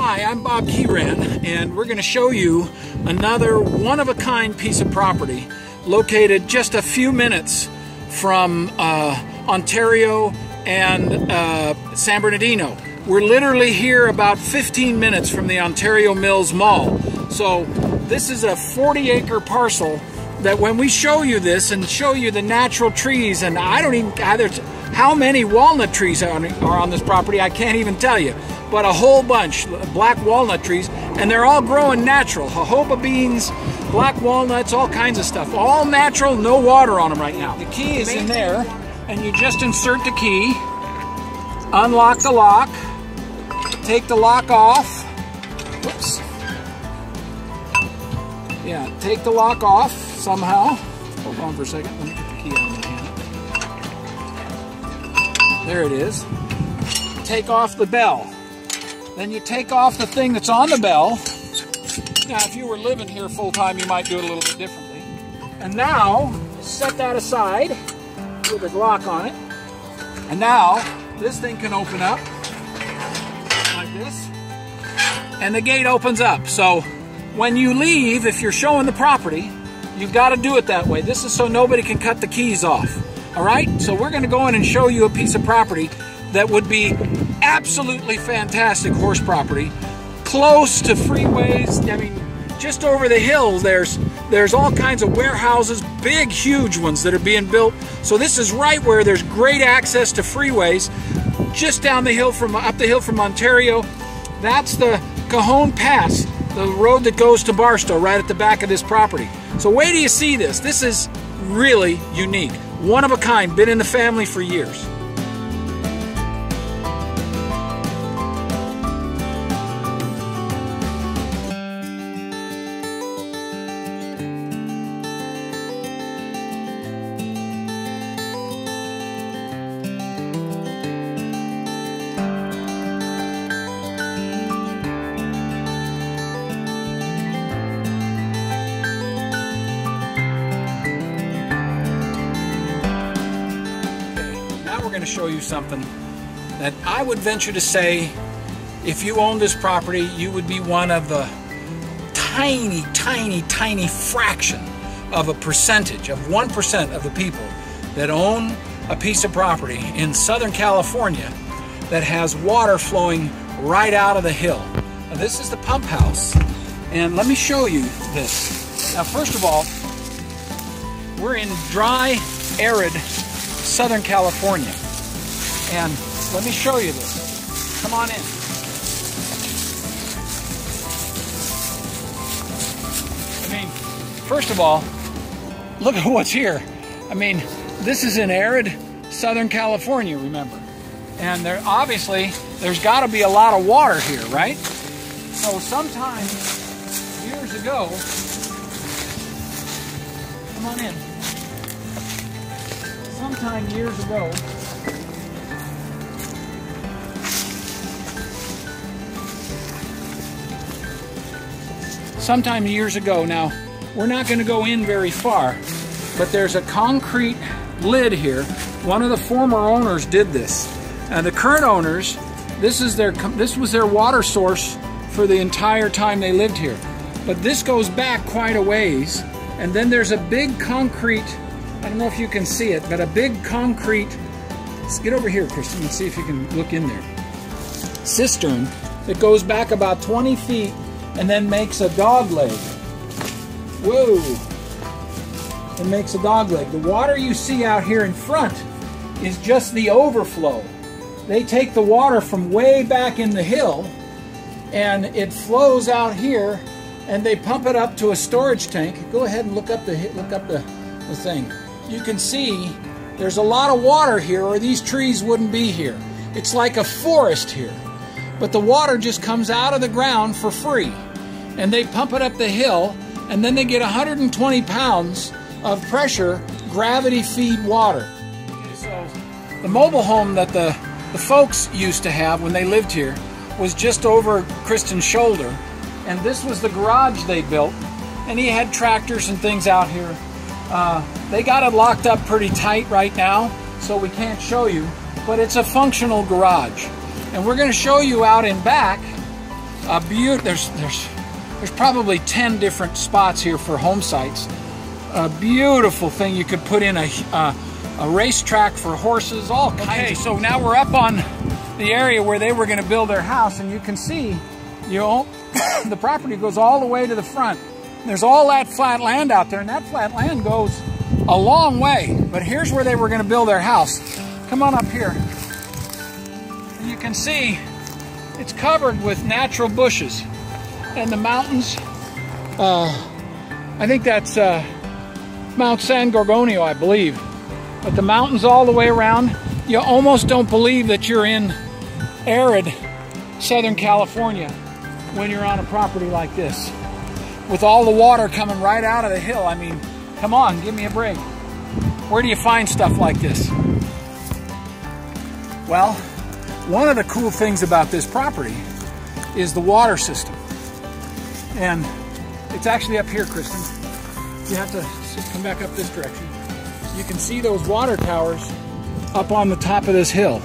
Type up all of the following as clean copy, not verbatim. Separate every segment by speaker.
Speaker 1: Hi, I'm Bob Keyran, and we're going to show you another one-of-a-kind piece of property located just a few minutes from Ontario and San Bernardino. We're literally here about 15 minutes from the Ontario Mills Mall. So this is a 40-acre parcel that when we show you this and show you the natural trees, and I don't even gather how many walnut trees are on this property, I can't even tell you, but a whole bunch, black walnut trees, and they're all growing natural. Jojoba beans, black walnuts, all kinds of stuff. All natural, no water on them right now. The key is in there, and you just insert the key, unlock the lock, take the lock off. Whoops. Yeah, take the lock off somehow. Hold on for a second. Let me get the key out of my hand. There it is. Take off the bell. Then you take off the thing that's on the bell. Now, if you were living here full time, you might do it a little bit differently. And now, set that aside with a lock on it. And now, this thing can open up like this. And the gate opens up. So, when you leave, if you're showing the property, you've got to do it that way. This is so nobody can cut the keys off. All right? So we're going to go in and show you a piece of property that would be absolutely fantastic horse property, close to freeways. I mean, just over the hill, there's all kinds of warehouses, big, huge ones that are being built. So this is right where there's great access to freeways, just down the hill up the hill from Ontario. That's the Cajon Pass, the road that goes to Barstow, right at the back of this property. So wait till you see this. This is really unique. One of a kind, been in the family for years. We're going to show you something that I would venture to say, if you owned this property, you would be one of the tiny, tiny, tiny fraction of a percentage of 1% of the people that own a piece of property in Southern California that has water flowing right out of the hill. Now, this is the pump house, and let me show you this. Now, first of all, we're in dry, arid Southern California, and let me show you this. Come on in. I mean, first of all, look at what's here. I mean, this is in arid Southern California, remember, and there's got to be a lot of water here, right? So sometime years ago, come on in. Sometime years ago, now, we're not going to go in very far, but there's a concrete lid here. One of the former owners did this. And the current owners, this was their water source for the entire time they lived here. But this goes back quite a ways, and then there's a big concrete, I don't know if you can see it, but a big concrete, let's get over here, Kristen, and see if you can look in there, cistern that goes back about 20 feet and then makes a dog leg. Whoa! It makes a dog leg. The water you see out here in front is just the overflow. They take the water from way back in the hill and it flows out here, and they pump it up to a storage tank. Go ahead and look up the thing. You can see there's a lot of water here, or these trees wouldn't be here. It's like a forest here. But the water just comes out of the ground for free. And they pump it up the hill, and then they get 120 pounds of pressure, gravity feed water. Okay, so the mobile home that the folks used to have when they lived here was just over Kristen's shoulder. And this was the garage they built. And he had tractors and things out here. They got it locked up pretty tight right now, so we can't show you. But it's a functional garage. And we're going to show you out in back There's probably 10 different spots here for home sites. A beautiful thing. You could put in a racetrack for horses, all kinds. Okay, so now we're up on the area where they were going to build their house, and you can see, the property goes all the way to the front. There's all that flat land out there, and that flat land goes a long way. But here's where they were going to build their house. Come on up here. And you can see it's covered with natural bushes. And the mountains, I think that's Mount San Gorgonio, I believe. But the mountains all the way around, you almost don't believe that you're in arid Southern California when you're on a property like this. With all the water coming right out of the hill. I mean, come on, give me a break. Where do you find stuff like this? Well, one of the cool things about this property is the water system. And it's actually up here, Kristen. You have to just come back up this direction. You can see those water towers up on the top of this hill.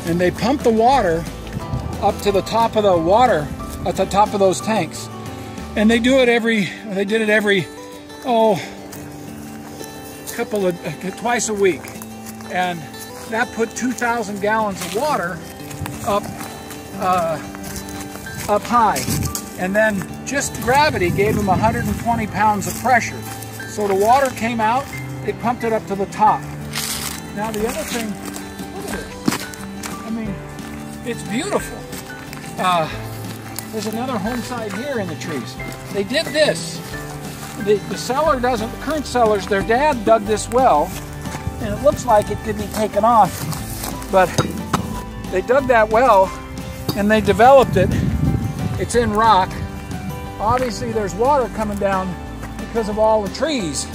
Speaker 1: And they pump the water up to the top of the water, at the top of those tanks. And they do it they did it every, twice a week. And that put 2,000 gallons of water up high. And then just gravity gave them 120 pounds of pressure. So the water came out, it pumped it up to the top. Now the other thing, look at this. I mean, it's beautiful. There's another home site here in the trees. They did this. The seller doesn't, the current sellers, their dad dug this well, and it looks like it could be taken off. But they dug that well, and they developed it. It's in rock. Obviously there's water coming down because of all the trees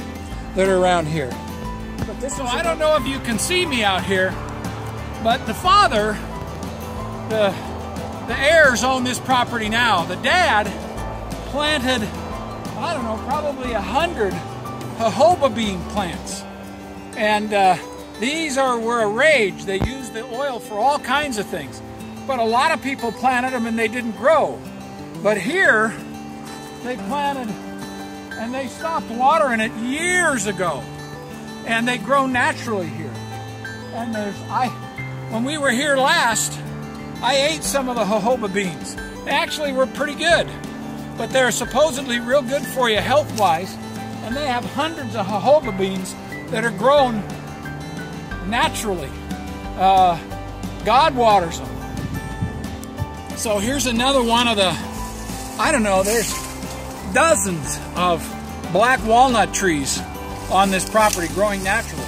Speaker 1: that are around here. But this, so I don't know if you can see me out here, but the father, the heirs own this property now. The dad planted, I don't know, probably 100 jojoba bean plants. And these were a rage. They used the oil for all kinds of things. But a lot of people planted them and they didn't grow. But here, they planted and they stopped watering it years ago. And they grow naturally here. And when we were here last, I ate some of the jojoba beans. They actually were pretty good. But they're supposedly real good for you health-wise. And they have hundreds of jojoba beans that are grown naturally. God waters them. So here's another one of the, I don't know, there's dozens of black walnut trees on this property growing naturally.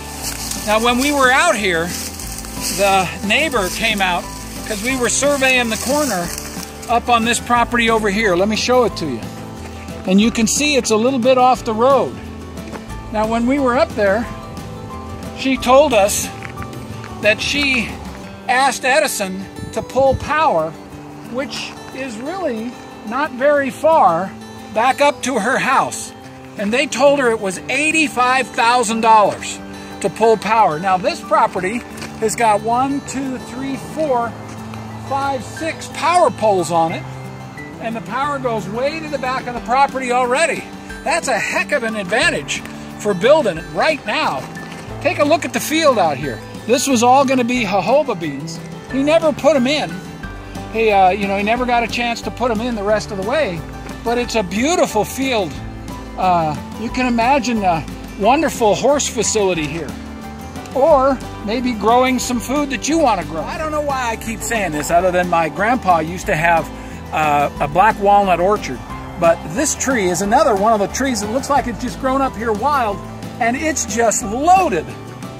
Speaker 1: Now when we were out here, the neighbor came out because we were surveying the corner up on this property over here. Let me show it to you. And you can see it's a little bit off the road. Now when we were up there, she told us that she asked Edison to pull power, which is really not very far, back up to her house. And they told her it was $85,000 to pull power. Now this property has got 1, 2, 3, 4, 5, 6 power poles on it. And the power goes way to the back of the property already. That's a heck of an advantage for building it right now. Take a look at the field out here. This was all going to be jojoba beans. He never put them in. He never got a chance to put them in the rest of the way. But it's a beautiful field. You can imagine a wonderful horse facility here. Or maybe growing some food that you want to grow. I don't know why I keep saying this, other than my grandpa used to have a black walnut orchard. But this tree is another one of the trees that looks like it's just grown up here wild, and it's just loaded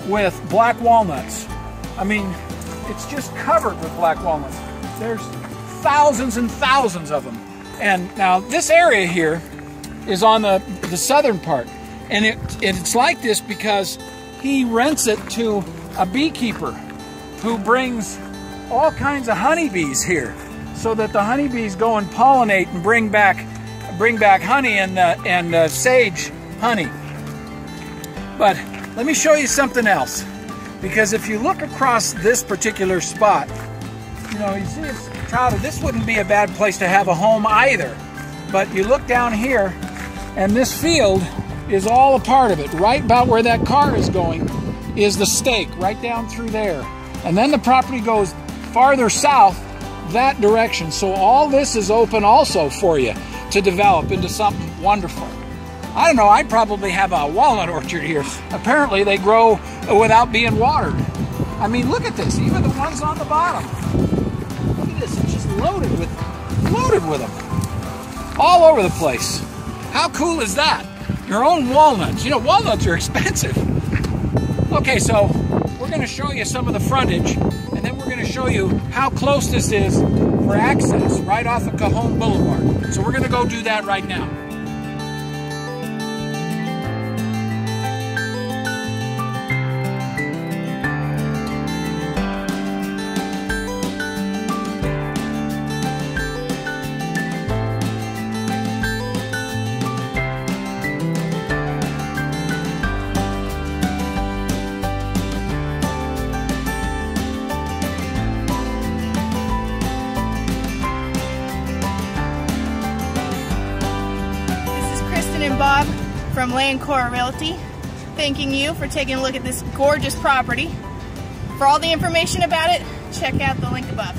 Speaker 1: with black walnuts. I mean, it's just covered with black walnuts. There's thousands and thousands of them. And now this area here is on the southern part. And it's like this because he rents it to a beekeeper who brings all kinds of honeybees here, so that the honeybees go and pollinate and bring back honey and sage honey. But let me show you something else, because if you look across this particular spot, You know, you see it's crowded. This wouldn't be a bad place to have a home either. But you look down here, and this field is all a part of it. Right about where that car is going is the stake, right down through there. And then the property goes farther south that direction. So all this is open also for you to develop into something wonderful. I don't know, I'd probably have a walnut orchard here. Apparently they grow without being watered. I mean, look at this, even the ones on the bottom. Look at this, it's just loaded with them. All over the place. How cool is that? Your own walnuts. You know, walnuts are expensive. Okay, so we're going to show you some of the frontage, and then we're going to show you how close this is for access, right off of Cajon Boulevard. So we're going to go do that right now.
Speaker 2: And Bob from LandCore Realty, thanking you for taking a look at this gorgeous property. For all the information about it, check out the link above.